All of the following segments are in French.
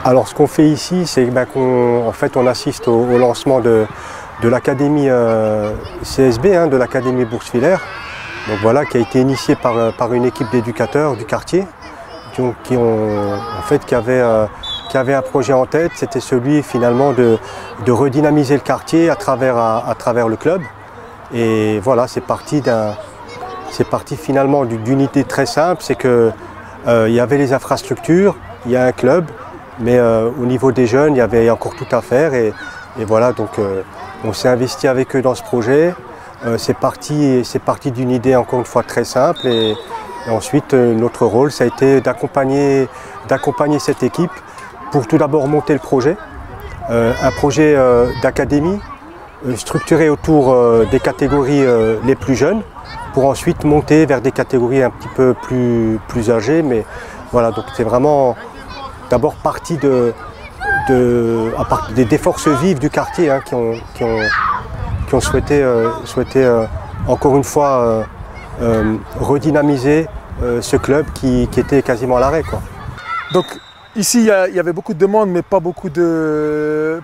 Alors ce qu'on fait ici, c'est qu'en fait, on assiste au lancement de l'académie CSB, de l'académie Bourse-Filaire. Donc voilà, qui a été initiée par une équipe d'éducateurs du quartier qui avait un projet en tête. C'était celui finalement de redynamiser le quartier à travers le club. Et voilà, c'est parti finalement d'une idée très simple, c'est que il y avait les infrastructures, il y a un club, mais au niveau des jeunes, il y avait encore tout à faire. Et voilà, donc on s'est investi avec eux dans ce projet. C'est parti d'une idée encore une fois très simple. Et ensuite, notre rôle, ça a été d'accompagner cette équipe pour tout d'abord monter le projet. Un projet d'académie structuré autour des catégories les plus jeunes, pour ensuite monter vers des catégories un petit peu plus âgées. Mais voilà, donc c'est vraiment d'abord parti des forces vives du quartier qui ont souhaité encore une fois redynamiser ce club qui était quasiment à l'arrêt, quoi. Donc ici il y avait beaucoup de demandes, mais pas beaucoup de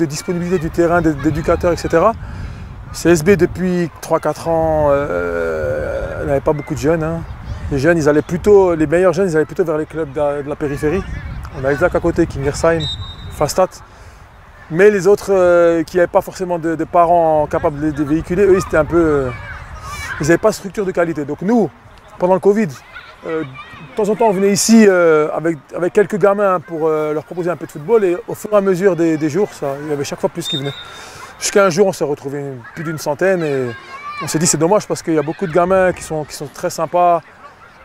disponibilité du terrain, d'éducateurs, etc. CSB depuis 3-4 ans n'avait pas beaucoup de jeunes. Les jeunes, les meilleurs jeunes, ils allaient plutôt vers les clubs de la périphérie. On a Isaac à côté, Kingersheim, Fastat. Mais les autres qui n'avaient pas forcément de parents capables de véhiculer, eux, c'était un peu... ils n'avaient pas de structure de qualité. Donc nous, pendant le Covid, de temps en temps, on venait ici avec quelques gamins pour leur proposer un peu de football. Et au fur et à mesure des jours, il y avait chaque fois plus qui venaient. Jusqu'à un jour, on s'est retrouvé plus d'une centaine. Et on s'est dit c'est dommage parce qu'il y a beaucoup de gamins qui sont très sympas,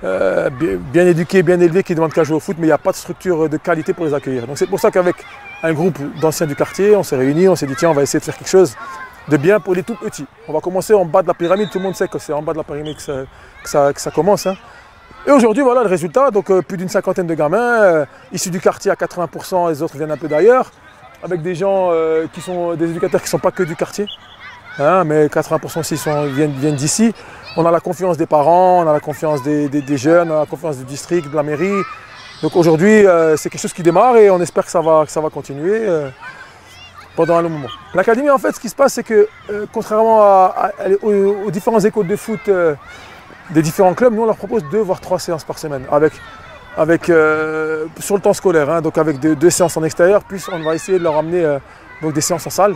bien éduqués, bien élevés, qui ne demandent qu'à jouer au foot, mais il n'y a pas de structure de qualité pour les accueillir. Donc c'est pour ça qu'avec un groupe d'anciens du quartier, on s'est réunis, on s'est dit tiens, on va essayer de faire quelque chose de bien pour les tout petits. On va commencer en bas de la pyramide, tout le monde sait que c'est en bas de la pyramide que ça commence. Et aujourd'hui, voilà le résultat, donc plus d'une cinquantaine de gamins, issus du quartier à 80%, les autres viennent un peu d'ailleurs, avec des gens qui sont des éducateurs qui ne sont pas que du quartier, mais 80% aussi viennent d'ici. On a la confiance des parents, on a la confiance des jeunes, on a la confiance du district, de la mairie. Donc aujourd'hui, c'est quelque chose qui démarre et on espère que ça va continuer pendant un long moment. L'académie, en fait, ce qui se passe, c'est que contrairement aux différentes écoles de foot des différents clubs, nous on leur propose 2 voire 3 séances par semaine, sur le temps scolaire, donc avec 2 séances en extérieur, puis on va essayer de leur amener donc des séances en salle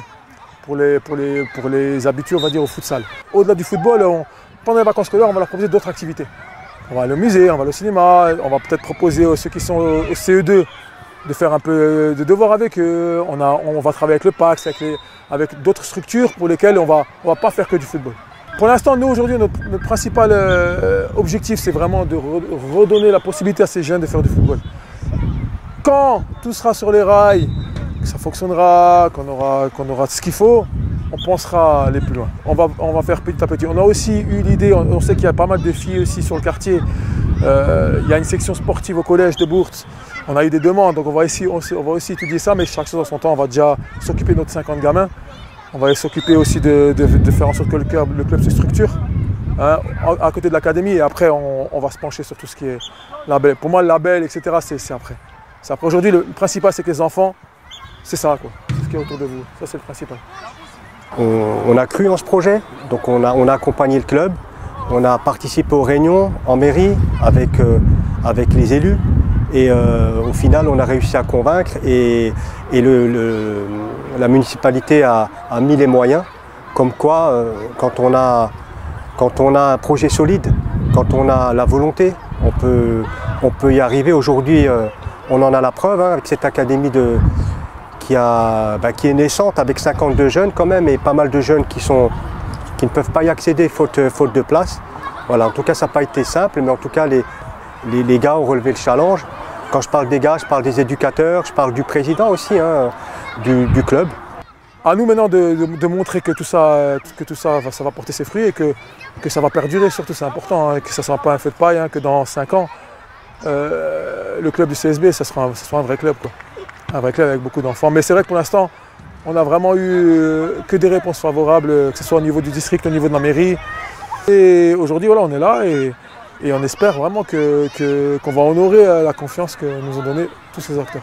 pour les habituer, on va dire, au futsal. Au-delà du football, pendant les vacances scolaires, on va leur proposer d'autres activités. On va aller au musée, on va aller au cinéma, on va peut-être proposer à ceux qui sont au CE2 de faire un peu de devoirs avec eux. On va travailler avec le PAX, avec d'autres structures pour lesquelles on va pas faire que du football. Pour l'instant, nous aujourd'hui, notre principal objectif, c'est vraiment de redonner la possibilité à ces jeunes de faire du football. Quand tout sera sur les rails, que ça fonctionnera, qu'on aura ce qu'il faut, on pensera aller plus loin. On va faire petit à petit. On a aussi eu l'idée, on sait qu'il y a pas mal de filles aussi sur le quartier. Il y a une section sportive au collège de Bourse. On a eu des demandes, donc on va aussi étudier ça, mais chaque chose en son temps, on va déjà s'occuper de notre 50 gamins. On va s'occuper aussi de faire en sorte que le club se structure à côté de l'académie. Et après, on va se pencher sur tout ce qui est label. Pour moi, le label, etc., c'est après. Aujourd'hui, le principal, c'est que les enfants, c'est ça, quoi. C'est ce qui est autour de vous. Ça, c'est le principal. On a cru en ce projet, donc on a accompagné le club, on a participé aux réunions en mairie avec les élus et au final on a réussi à convaincre et la municipalité a mis les moyens, comme quoi quand on a un projet solide, quand on a la volonté, on peut y arriver. Aujourd'hui on en a la preuve avec cette académie qui est naissante avec 52 jeunes quand même, et pas mal de jeunes qui ne peuvent pas y accéder faute de place. Voilà, en tout cas ça n'a pas été simple, mais en tout cas les gars ont relevé le challenge. Quand je parle des gars, je parle des éducateurs, je parle du président aussi du club. À nous maintenant de montrer que tout ça va porter ses fruits et que ça va perdurer, surtout c'est important, que ça ne sera pas un feu de paille, que dans 5 ans, le club du CSB, ça sera un vrai club, quoi. Un vrai club avec beaucoup d'enfants. Mais c'est vrai que pour l'instant, on n'a vraiment eu que des réponses favorables, que ce soit au niveau du district, au niveau de la mairie. Et aujourd'hui, voilà, on est là et on espère vraiment qu'on va honorer la confiance que nous ont donnée tous ces acteurs.